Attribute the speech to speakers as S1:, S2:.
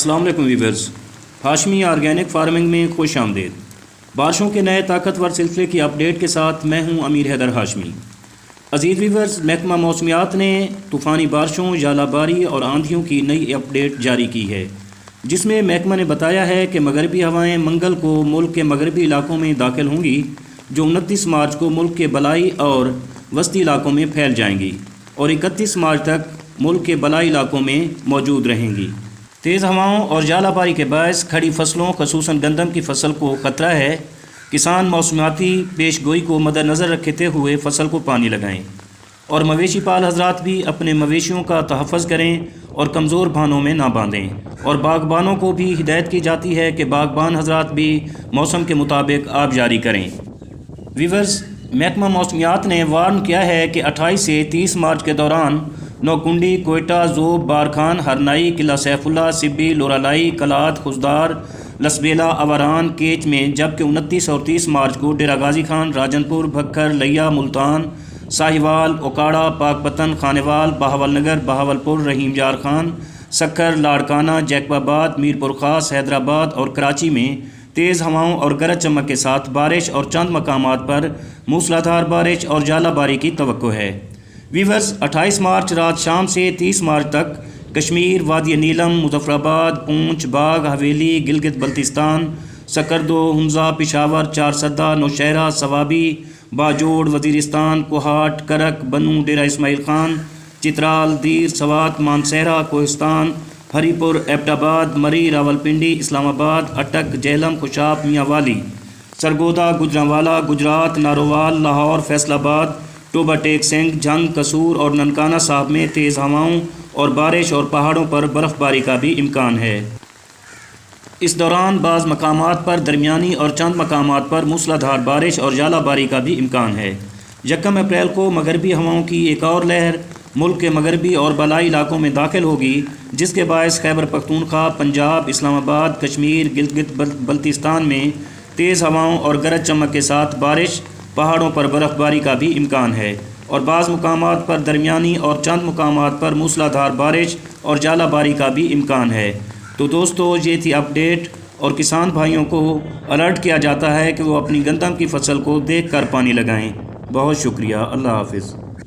S1: अस्सलाम वालेकुम viewers, Hashmi organic farming में खुश आमदीद। बारिशों के नए ताकतवर सिलसिले की अपडेट के साथ मैं हूं अमीर हैदर हाशमी। अजीज़ व्यूअर्स, महकमा मौसमियात ने तूफ़ानी बारिशों, जालाबारी और आंधियों की नई अपडेट जारी की है, जिसमें महकमा ने बताया है कि मगरबी हवाएँ मंगल को मुल्क के मगरबी इलाकों में दाखिल होंगी, जो 29 मार्च को मुल्क के बलाई और वस्ती इलाकों में फैल जाएंगी और 31 मार्च तक मुल्क के बलाई इलाकों में मौजूद रहेंगी। तेज़ हवाओं और जालाबारी के बायस खड़ी फसलों खसूसन गंदम की फसल को ख़तरा है। किसान मौसमियाती पेशगोई को मद्देनज़र रखते हुए फसल को पानी लगाएं और मवेशी पाल हजरात भी अपने मवेशियों का तहफ़्फ़ुज़ करें और कमज़ोर भानों में ना बांधें। और बागबानों को भी हिदायत की जाती है कि बागबान हजरात भी मौसम के मुताबिक आब जारी करें। व्यूअर्स, महकमा मौसमियात ने वार्न किया है कि 28 से 30 मार्च के दौरान नौकुंडी, कोयटा, ज़ोब, बारखान, हरनाई, किला सैफुल्ला, सिब्बी, लोरालाई, कलात, खुजदार, लसबेला, अवारान, केच में, जबकि 29 और 30 मार्च को डेरा गाजी खान, राजनपुर, भक्खर, लिया, मुल्तान, साहिवाल, ओकाड़ा, पाकपतन, खानेवाल, बहावलनगर, बहावलपुर, रहीम यार खान, सक्कर, लाड़काना, जैकबाबाद, मीरपुर खास, हैदराबाद और कराची में तेज़ हवाओं और गरज चमक के साथ बारिश और चंद मकामात पर मूसलाधार बारिश और जालाबारी की तवक्को है। व्यूअर्स, 28 मार्च रात शाम से 30 मार्च तक कश्मीर, वादी नीलम, मुजफ्फराबाद, पूंछ, बाग, हवेली, गिलगित बल्तिस्तान, सकरदो, हमजा, पिशावर, चारसदा, नौशहरा, सवाबी, बाजोड़, वज़ीरिस्तान, कोहाट, करक, बनू, डेरा इस्माइल खान, चित्राल, दीर, सवात, मानसहरा, कोहिस्तान, हरीपुर, एबटाबाद, मरी, रावलपिंडी, इस्लामाबाद, अटक, जेहलम, खुशाब, मियांवाली, सरगोदा, गुजरांवाला, गुजरात, नारोवाल, लाहौर, फैसलाबाद, टोबा टेक सिंह, जंग, कसूर और ननकाना साहब में तेज़ हवाओं और बारिश और पहाड़ों पर बर्फ़बारी का भी इम्कान है। इस दौरान बाज़ मकामात पर दरमियानी और चंद मकामात पर मूसलाधार बारिश और जालाबारी का भी इम्कान है। 1 अप्रैल को मगरबी हवाओं की एक और लहर मुल्क के मगरबी और बलाई इलाकों में दाखिल होगी, जिसके बायस खैबर पख्तूनख्वा, पंजाब, इस्लामाबाद, कश्मीर, गिलगित बल्तिस्तान में तेज़ हवाओं और गरज चमक के साथ बारिश, पहाड़ों पर बर्फ़बारी का भी इम्कान है और बाज़ मुकामात पर दरमियानी और चंद मुकामात पर मूसलाधार बारिश और जालाबारी का भी इम्कान है। तो दोस्तों, ये थी अपडेट और किसान भाइयों को अलर्ट किया जाता है कि वो अपनी गंदम की फसल को देख कर पानी लगाएं। बहुत शुक्रिया। अल्लाह हाफ़िज़।